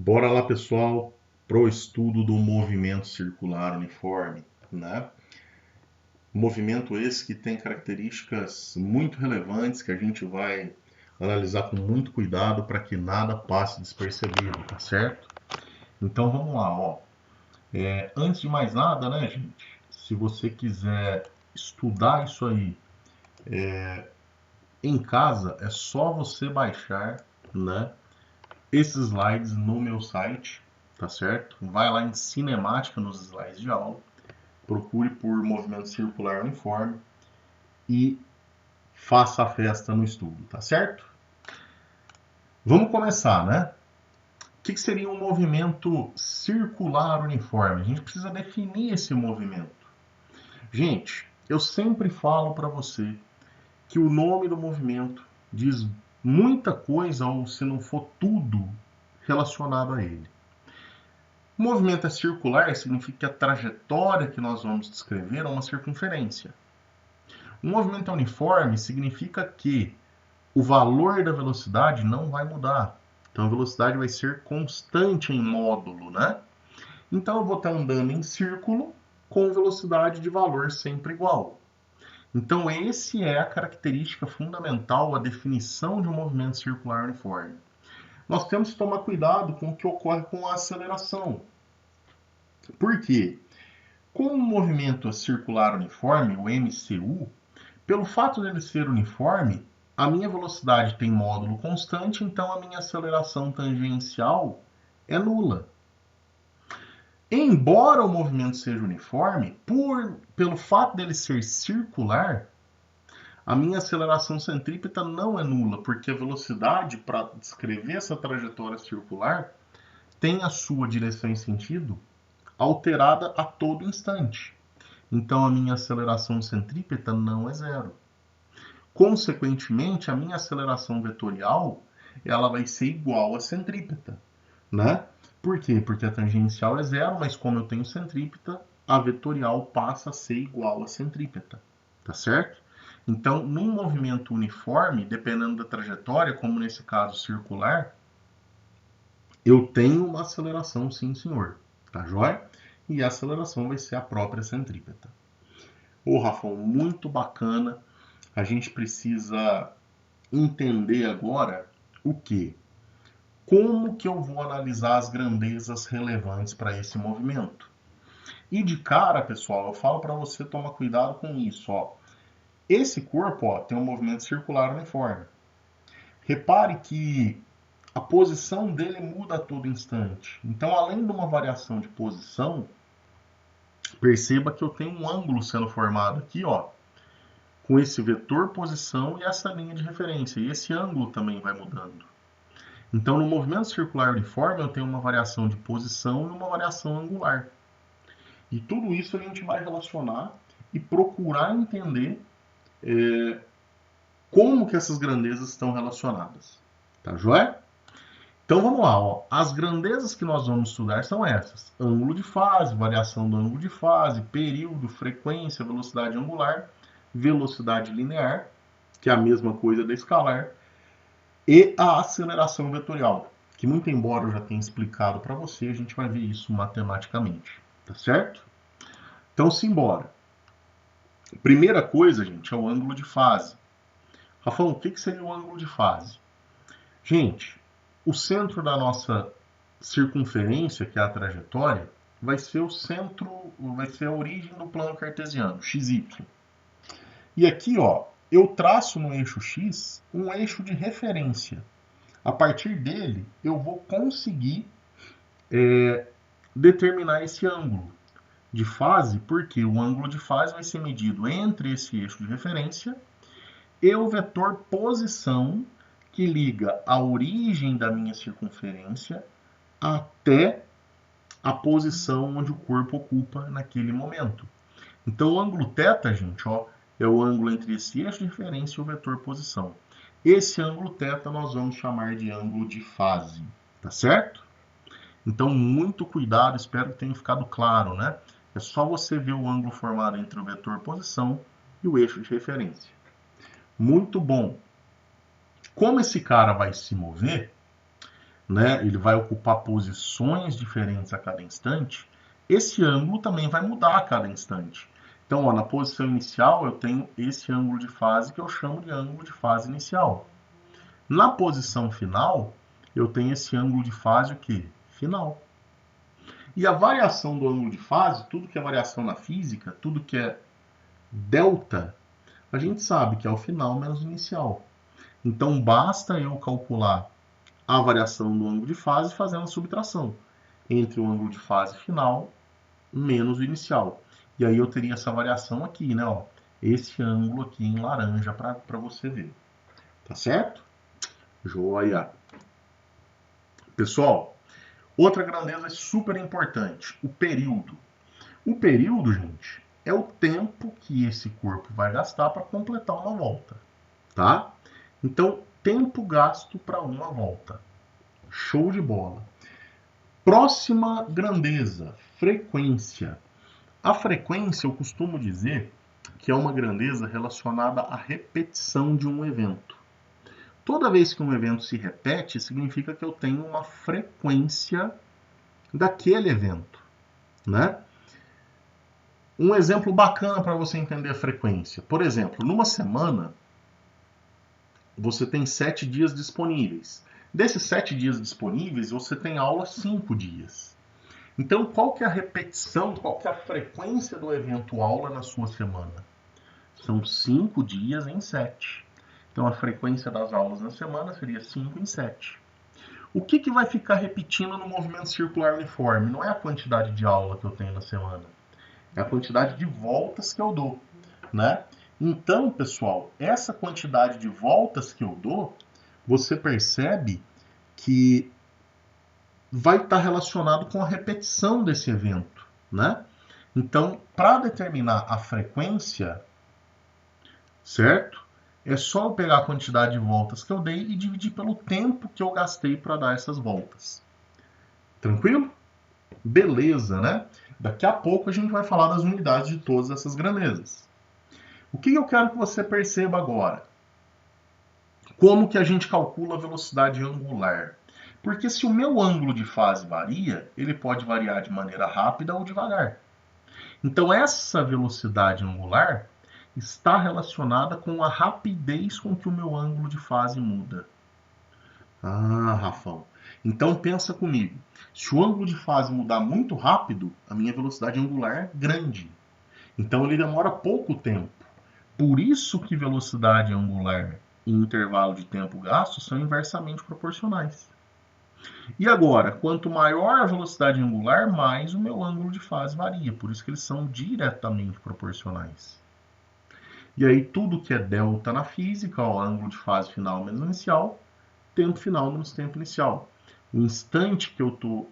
Bora lá, pessoal, pro estudo do movimento circular uniforme, né? Movimento esse que tem características muito relevantes que a gente vai analisar com muito cuidado para que nada passe despercebido, tá certo? Então vamos lá, ó. Antes de mais nada, né, gente? Se você quiser estudar isso aí em casa, é só você baixar, né, esses slides no meu site, tá certo? Vai lá em cinemática nos slides de aula, procure por movimento circular uniforme e faça a festa no estudo, tá certo? Vamos começar, né? O que seria um movimento circular uniforme? A gente precisa definir esse movimento. Gente, eu sempre falo para você que o nome do movimento diz muita coisa, ou se não for tudo, relacionado a ele. O movimento é circular significa que a trajetória que nós vamos descrever é uma circunferência. O movimento é uniforme significa que o valor da velocidade não vai mudar. Então a velocidade vai ser constante em módulo, né? Então eu vou estar andando em círculo com velocidade de valor sempre igual. Então esse é a característica fundamental, a definição de um movimento circular uniforme. Nós temos que tomar cuidado com o que ocorre com a aceleração. Por quê? Com o movimento circular uniforme, o MCU, pelo fato dele ser uniforme, a minha velocidade tem módulo constante, então a minha aceleração tangencial é nula. Embora o movimento seja uniforme, pelo fato dele ser circular, a minha aceleração centrípeta não é nula, porque a velocidade para descrever essa trajetória circular tem a sua direção e sentido alterada a todo instante. Então a minha aceleração centrípeta não é zero. Consequentemente, a minha aceleração vetorial ela vai ser igual à centrípeta, né? Por quê? Porque a tangencial é zero, mas como eu tenho centrípeta, a vetorial passa a ser igual à centrípeta, tá certo? Então, num movimento uniforme, dependendo da trajetória, como nesse caso circular, eu tenho uma aceleração, sim, senhor, tá joia? E a aceleração vai ser a própria centrípeta. Ô, Rafão, muito bacana. A gente precisa entender agora o que? Como que eu vou analisar as grandezas relevantes para esse movimento? E de cara, pessoal, eu falo para você tomar cuidado com isso. Ó. Esse corpo ó, tem um movimento circular uniforme. Repare que a posição dele muda a todo instante. Então, além de uma variação de posição, perceba que eu tenho um ângulo sendo formado aqui, ó, com esse vetor posição e essa linha de referência. E esse ângulo também vai mudando. Então, no movimento circular uniforme, eu tenho uma variação de posição e uma variação angular. E tudo isso a gente vai relacionar e procurar entender como que essas grandezas estão relacionadas. Tá joia? Então vamos lá, ó. As grandezas que nós vamos estudar são essas: ângulo de fase, variação do ângulo de fase, período, frequência, velocidade angular, velocidade linear, que é a mesma coisa da escalar, e a aceleração vetorial, que muito embora eu já tenha explicado para você, a gente vai ver isso matematicamente, tá certo? Então simbora. Primeira coisa, gente, é o ângulo de fase. Rafão, o que seria o ângulo de fase? Gente, o centro da nossa circunferência, que é a trajetória, vai ser o centro, vai ser a origem do plano cartesiano, xy. E aqui, ó, eu traço no eixo x um eixo de referência. A partir dele, eu vou conseguir determinar esse ângulo de fase, porque o ângulo de fase vai ser medido entre esse eixo de referência e o vetor posição, que liga a origem da minha circunferência até a posição onde o corpo ocupa naquele momento. Então, o ângulo θ, gente, ó, é o ângulo entre esse eixo de referência e o vetor posição. Esse ângulo θ nós vamos chamar de ângulo de fase, tá certo? Então, muito cuidado, espero que tenha ficado claro, né? É só você ver o ângulo formado entre o vetor posição e o eixo de referência. Muito bom. Como esse cara vai se mover, né, ele vai ocupar posições diferentes a cada instante, esse ângulo também vai mudar a cada instante. Então, ó, na posição inicial eu tenho esse ângulo de fase que eu chamo de ângulo de fase inicial. Na posição final, eu tenho esse ângulo de fase o quê? Final. E a variação do ângulo de fase, tudo que é variação na física, tudo que é delta, a gente sabe que é o final menos o inicial. Então basta eu calcular a variação do ângulo de fase fazendo a subtração entre o ângulo de fase final menos o inicial. E aí eu teria essa variação aqui, né? Ó, esse ângulo aqui em laranja para você ver. Tá certo? Joia! Pessoal, outra grandeza super importante, o período. O período, gente, é o tempo que esse corpo vai gastar para completar uma volta, tá? Então, tempo gasto para uma volta. Show de bola. Próxima grandeza, frequência. A frequência, eu costumo dizer que é uma grandeza relacionada à repetição de um evento. Toda vez que um evento se repete, significa que eu tenho uma frequência daquele evento, né? Um exemplo bacana para você entender a frequência. Por exemplo, numa semana, você tem 7 dias disponíveis. Desses 7 dias disponíveis, você tem aula 5 dias. Então, qual que é a repetição, qual que é a frequência do evento aula na sua semana? São 5 dias em 7. Então, a frequência das aulas na semana seria 5 em 7. O que vai ficar repetindo no movimento circular uniforme? Não é a quantidade de aula que eu tenho na semana. É a quantidade de voltas que eu dou, né? Então, pessoal, essa quantidade de voltas que eu dou, você percebe que vai estar relacionado com a repetição desse evento, né? Então, para determinar a frequência, certo? É só eu pegar a quantidade de voltas que eu dei e dividir pelo tempo que eu gastei para dar essas voltas. Tranquilo? Beleza, né? Daqui a pouco a gente vai falar das unidades de todas essas grandezas. O que eu quero que você perceba agora? Como que a gente calcula a velocidade angular? Porque se o meu ângulo de fase varia, ele pode variar de maneira rápida ou devagar. Então essa velocidade angular está relacionada com a rapidez com que o meu ângulo de fase muda. Ah, Rafão. Então pensa comigo. Se o ângulo de fase mudar muito rápido, a minha velocidade angular é grande. Então ele demora pouco tempo. Por isso que velocidade angular e intervalo de tempo gasto são inversamente proporcionais. E agora, quanto maior a velocidade angular, mais o meu ângulo de fase varia. Por isso que eles são diretamente proporcionais. E aí tudo que é delta na física, ó, ângulo de fase final menos inicial, tempo final menos tempo inicial. O instante que eu estou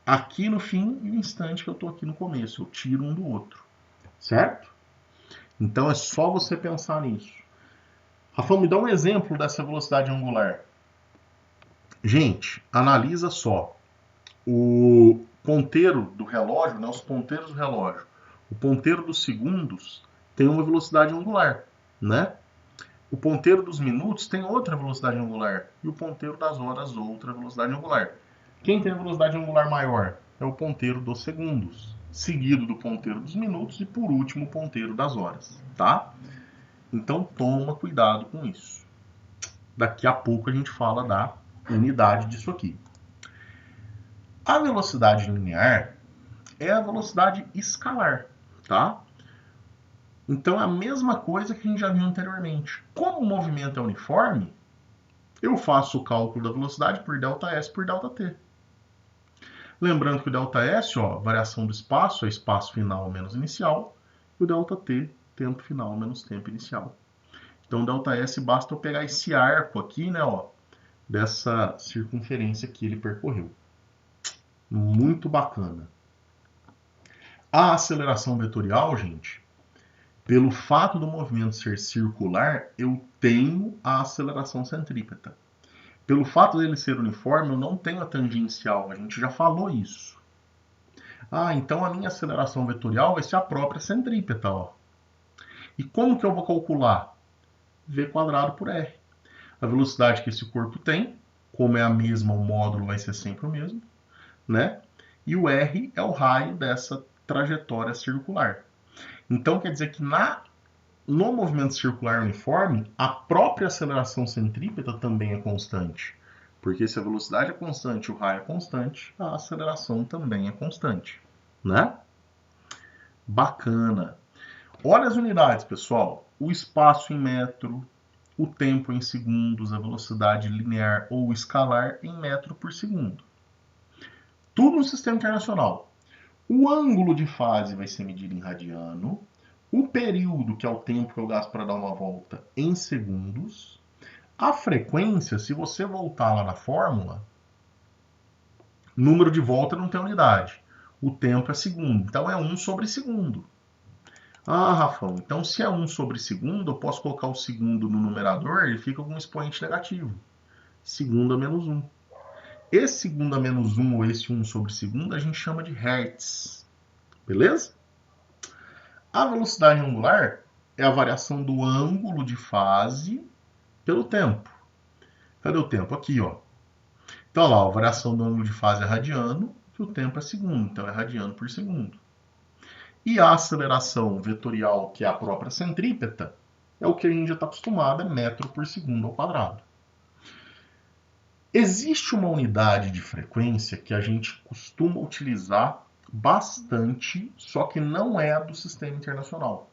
aqui no fim e o instante que eu estou aqui no começo. Eu tiro um do outro. Certo? Então é só você pensar nisso. Rafael, me dá um exemplo dessa velocidade angular. Gente, analisa só. O ponteiro do relógio, né, os ponteiros do relógio, o ponteiro dos segundos tem uma velocidade angular, né? O ponteiro dos minutos tem outra velocidade angular e o ponteiro das horas outra velocidade angular. Quem tem a velocidade angular maior é o ponteiro dos segundos, seguido do ponteiro dos minutos e por último o ponteiro das horas, tá? Então toma cuidado com isso. Daqui a pouco a gente fala da unidade disso aqui. A velocidade linear é a velocidade escalar, tá? Então é a mesma coisa que a gente já viu anteriormente. Como o movimento é uniforme, eu faço o cálculo da velocidade por ΔS por ΔT. Lembrando que o ΔS, ó, variação do espaço, é espaço final menos inicial, e o ΔT, tempo final menos tempo inicial. Então, ΔS basta eu pegar esse arco aqui, né, ó, dessa circunferência que ele percorreu. Muito bacana. A aceleração vetorial, gente, pelo fato do movimento ser circular, eu tenho a aceleração centrípeta. Pelo fato dele ser uniforme, eu não tenho a tangencial. A gente já falou isso. Ah, então a minha aceleração vetorial vai ser a própria centrípeta, ó. E como que eu vou calcular? V² por R. A velocidade que esse corpo tem como é a mesma, o módulo vai ser sempre o mesmo, né? E o R é o raio dessa trajetória circular. Então, quer dizer que no movimento circular uniforme, a própria aceleração centrípeta também é constante. Porque se a velocidade é constante e o raio é constante, a aceleração também é constante, né? Bacana. Olha as unidades, pessoal. O espaço em metro, o tempo em segundos, a velocidade linear ou escalar em metro por segundo. Tudo no sistema internacional. O ângulo de fase vai ser medido em radiano. O período, que é o tempo que eu gasto para dar uma volta, em segundos. A frequência, se você voltar lá na fórmula, número de volta não tem unidade. O tempo é segundo. Então é 1 sobre segundo. Ah, Rafão, então se é 1 sobre segundo, eu posso colocar o segundo no numerador e fica com um expoente negativo. Segundo a menos 1. Esse segundo a menos 1 ou esse 1 sobre segundo a gente chama de hertz. Beleza? A velocidade angular é a variação do ângulo de fase pelo tempo. Cadê o tempo? Aqui, ó. Então, lá, a variação do ângulo de fase é radiano, e o tempo é segundo, então é radiano por segundo. E a aceleração vetorial, que é a própria centrípeta, é o que a gente já está acostumado, é metro por segundo ao quadrado. Existe uma unidade de frequência que a gente costuma utilizar bastante, só que não é a do sistema internacional.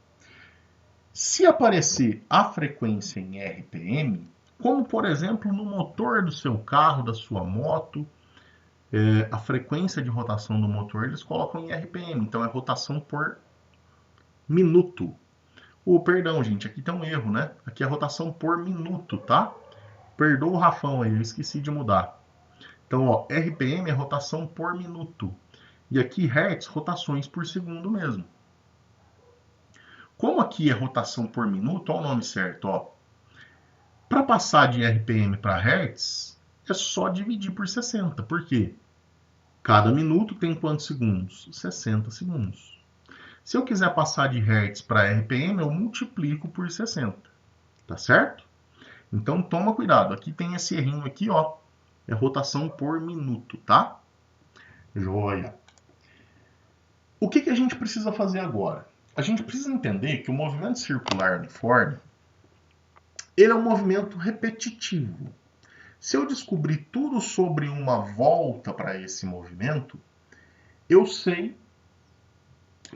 Se aparecer a frequência em RPM, como por exemplo no motor do seu carro, da sua moto, a frequência de rotação do motor eles colocam em RPM, então é rotação por minuto. Perdão, gente, aqui tem um erro, né? Aqui é rotação por minuto, tá? Perdoa o Rafão aí, eu esqueci de mudar. Então, ó, RPM é rotação por minuto. E aqui, Hertz, rotações por segundo mesmo. Como aqui é rotação por minuto, olha o nome certo, ó. Para passar de RPM para Hertz, é só dividir por 60. Por quê? Cada minuto tem quantos segundos? 60 segundos. Se eu quiser passar de Hertz para RPM, eu multiplico por 60. Tá certo? Então toma cuidado. Aqui tem esse errinho aqui, ó. É rotação por minuto, tá? Joia. O que a gente precisa fazer agora? A gente precisa entender que o movimento circular uniforme, ele é um movimento repetitivo. Se eu descobrir tudo sobre uma volta para esse movimento, eu sei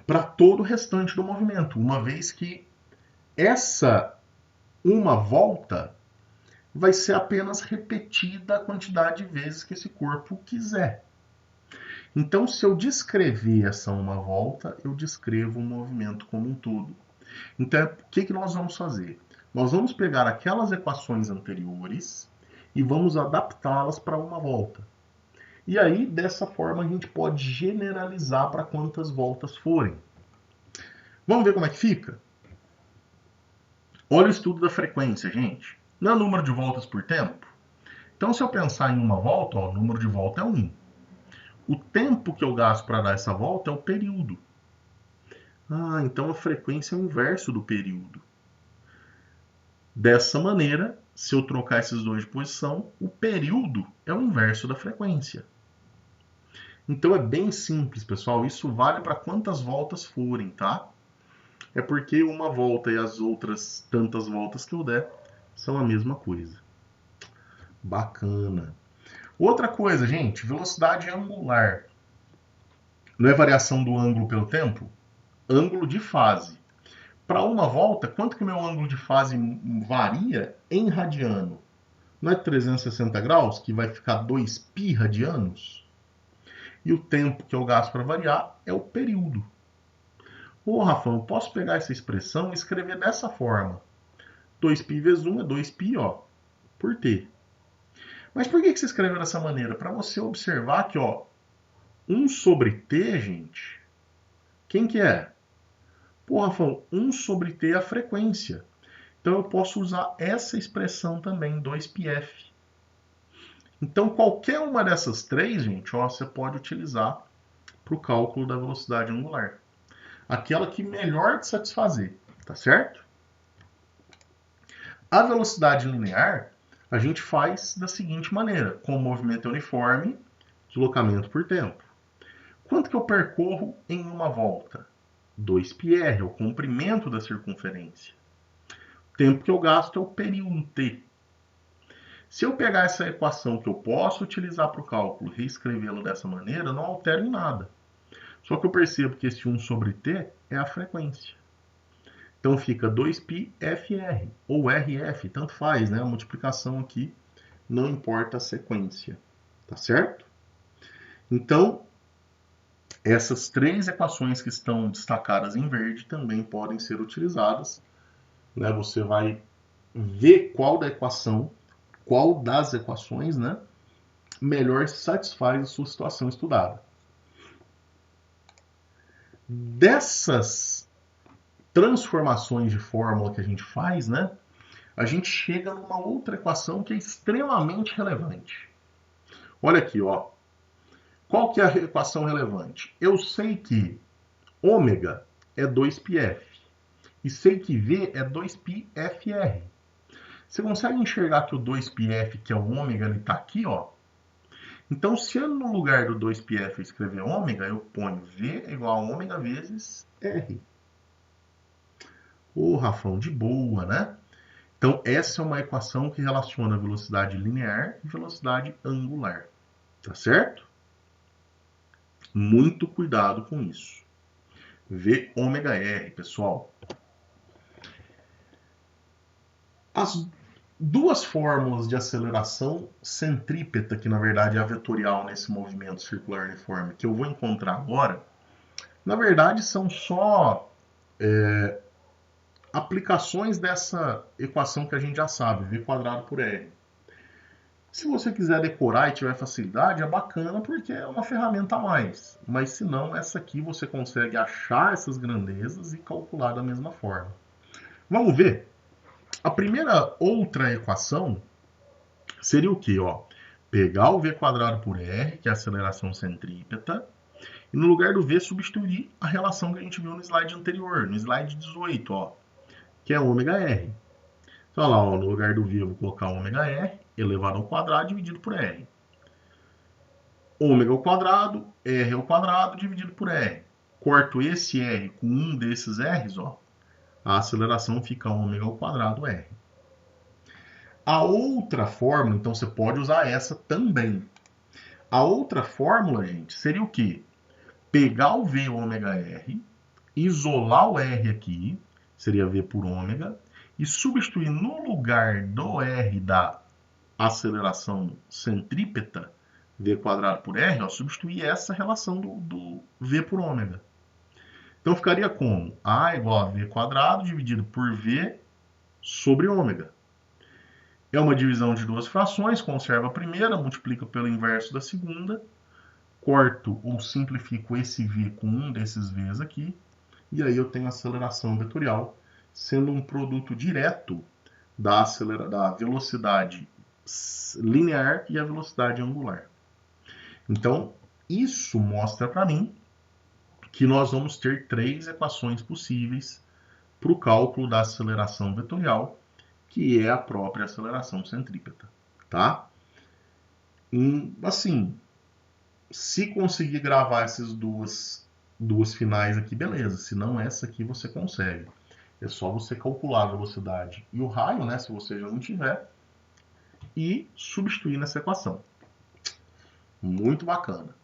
para todo o restante do movimento, uma vez que essa uma volta vai ser apenas repetida a quantidade de vezes que esse corpo quiser. Então, se eu descrever essa uma volta, eu descrevo o movimento como um todo. Então, o que nós vamos fazer? Nós vamos pegar aquelas equações anteriores e vamos adaptá-las para uma volta. E aí, dessa forma, a gente pode generalizar para quantas voltas forem. Vamos ver como é que fica? Olha o estudo da frequência, gente. Não é número de voltas por tempo? Então, se eu pensar em uma volta, ó, o número de volta é 1. O tempo que eu gasto para dar essa volta é o período. Ah, então a frequência é o inverso do período. Dessa maneira, se eu trocar esses dois de posição, o período é o inverso da frequência. Então é bem simples, pessoal. Isso vale para quantas voltas forem, tá? É porque uma volta e as outras tantas voltas que eu der são a mesma coisa. Bacana. Outra coisa, gente, velocidade angular. Não é variação do ângulo pelo tempo? Ângulo de fase. Para uma volta, quanto que meu ângulo de fase varia em radiano? Não é 360 graus, que vai ficar 2π radianos? E o tempo que eu gasto para variar é o período. Ô, Rafão, eu posso pegar essa expressão e escrever dessa forma. 2π vezes 1 é 2π, ó, por t. Mas por que você escreveu dessa maneira? Para você observar que, ó, 1 sobre t, gente, quem que é? Pô, Rafão, 1 sobre t é a frequência. Então eu posso usar essa expressão também, 2πf. Então qualquer uma dessas três, gente, ó, você pode utilizar para o cálculo da velocidade angular. Aquela que melhor te satisfazer, tá certo? A velocidade linear, a gente faz da seguinte maneira, com movimento uniforme, deslocamento por tempo. Quanto que eu percorro em uma volta? 2πr, é o comprimento da circunferência. O tempo que eu gasto é o período t. Se eu pegar essa equação que eu posso utilizar para o cálculo e reescrevê-la dessa maneira, não altero em nada. Só que eu percebo que esse 1 sobre t é a frequência. Então fica 2πfr ou rf, tanto faz, né? A multiplicação aqui não importa a sequência, tá certo? Então, essas três equações que estão destacadas em verde também podem ser utilizadas, né? Você vai ver qual das equações, né, melhor satisfaz a sua situação estudada. Dessas transformações de fórmula que a gente faz, né, a gente chega numa outra equação que é extremamente relevante. Olha aqui, ó. Qual que é a equação relevante? Eu sei que ômega é 2πf e sei que V é 2πfr. Você consegue enxergar que o 2πf, que é o ômega, ele está aqui, ó. Então, se eu, no lugar do 2πf escrever ômega, eu ponho V igual a ômega vezes R. Ô, Rafão, de boa, né? Então, essa é uma equação que relaciona velocidade linear e velocidade angular. Tá certo? Muito cuidado com isso. V ômega R, pessoal. As duas fórmulas de aceleração centrípeta, que na verdade é a vetorial nesse movimento circular uniforme, que eu vou encontrar agora, na verdade são só aplicações dessa equação que a gente já sabe, V quadrado por R. Se você quiser decorar e tiver facilidade, é bacana porque é uma ferramenta a mais. Mas se não, essa aqui você consegue achar essas grandezas e calcular da mesma forma. Vamos ver? A primeira outra equação seria o quê? Ó? Pegar o V quadrado por R, que é a aceleração centrípeta, e no lugar do V substituir a relação que a gente viu no slide anterior, no slide 18, ó, que é ômega R. Então, lá, ó, no lugar do V eu vou colocar ômega R elevado ao quadrado dividido por R. Ômega ao quadrado, R ao quadrado dividido por R. Corto esse R com um desses R's, ó, a aceleração fica ômega ao quadrado R. A outra fórmula, então você pode usar essa também. A outra fórmula, gente, seria o quê? Pegar o V ômega R, isolar o R aqui, seria V por ômega, e substituir no lugar do R da aceleração centrípeta, V quadrado por R, ó, substituir essa relação do V por ômega. Então ficaria como? A igual a V quadrado dividido por V sobre ômega. É uma divisão de duas frações, conserva a primeira, multiplica pelo inverso da segunda, corto ou simplifico esse V com um desses V's aqui, e aí eu tenho a aceleração vetorial, sendo um produto direto da velocidade linear e a velocidade angular. Então, isso mostra para mim que nós vamos ter três equações possíveis para o cálculo da aceleração vetorial, que é a própria aceleração centrípeta, tá? Assim, se conseguir gravar essas duas finais aqui, beleza. Se não, essa aqui você consegue. É só você calcular a velocidade e o raio, né, se você já não tiver, e substituir nessa equação. Muito bacana.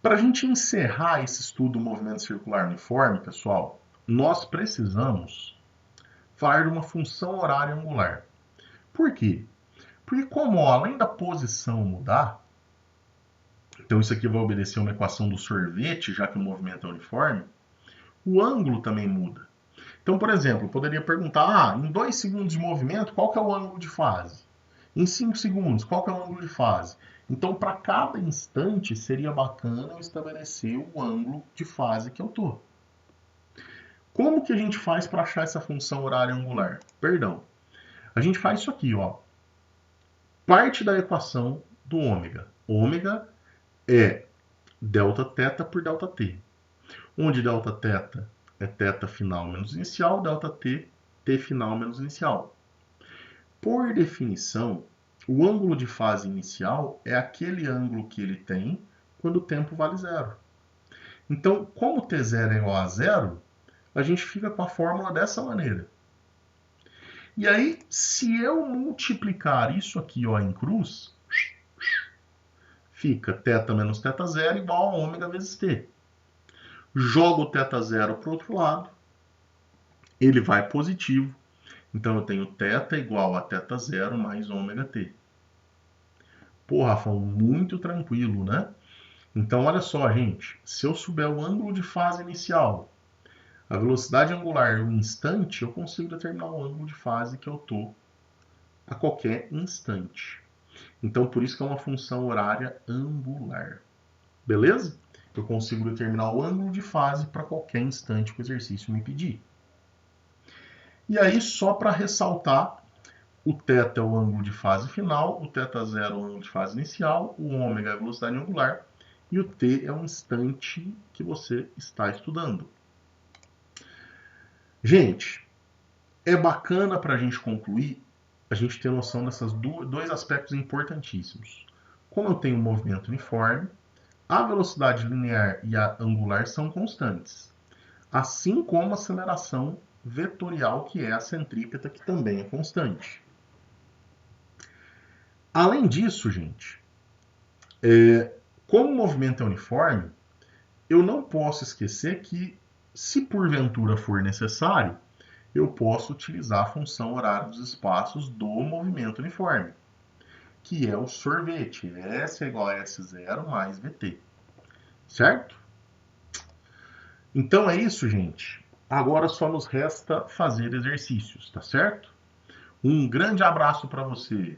Para a gente encerrar esse estudo do movimento circular uniforme, pessoal, nós precisamos falar de uma função horária angular. Por quê? Porque como além da posição mudar, então isso aqui vai obedecer uma equação do sorvete, já que o movimento é uniforme, o ângulo também muda. Então, por exemplo, eu poderia perguntar, em 2 segundos de movimento, qual que é o ângulo de fase? Em 5 segundos, qual que é o ângulo de fase? Então, para cada instante, seria bacana eu estabelecer o ângulo de fase que eu estou. Como que a gente faz para achar essa função horária angular? Perdão. A gente faz isso aqui, ó. Parte da equação do ômega. Ômega é delta θ por delta t. Onde delta θ é θ final menos inicial, delta t, t final menos inicial. Por definição, o ângulo de fase inicial é aquele ângulo que ele tem quando o tempo vale zero. Então, como t0 é igual a zero, a gente fica com a fórmula dessa maneira. E aí, se eu multiplicar isso aqui ó, em cruz, fica θ menos θ0 igual a ômega vezes t. Jogo o θ0 para o outro lado, ele vai positivo. Então eu tenho θ igual a θ0 mais ômega t. Pô, Rafa, muito tranquilo, né? Então olha só, gente. Se eu souber o ângulo de fase inicial, a velocidade angular e o instante, eu consigo determinar o ângulo de fase que eu estou a qualquer instante. Então por isso que é uma função horária angular. Beleza? Eu consigo determinar o ângulo de fase para qualquer instante que o exercício me pedir. E aí, só para ressaltar, o θ é o ângulo de fase final, o θ0 é o ângulo de fase inicial, o ômega é a velocidade angular e o t é o instante que você está estudando. Gente, é bacana para a gente concluir, a gente ter noção desses dois aspectos importantíssimos. Como eu tenho um movimento uniforme, a velocidade linear e a angular são constantes, assim como a aceleração vetorial, que é a centrípeta, que também é constante. Além disso, gente, como o movimento é uniforme, eu não posso esquecer que, se porventura for necessário, eu posso utilizar a função horário dos espaços do movimento uniforme, que é o sorvete, S é igual a S0 mais VT. Certo? Então é isso, gente. Agora só nos resta fazer exercícios, tá certo? Um grande abraço para você.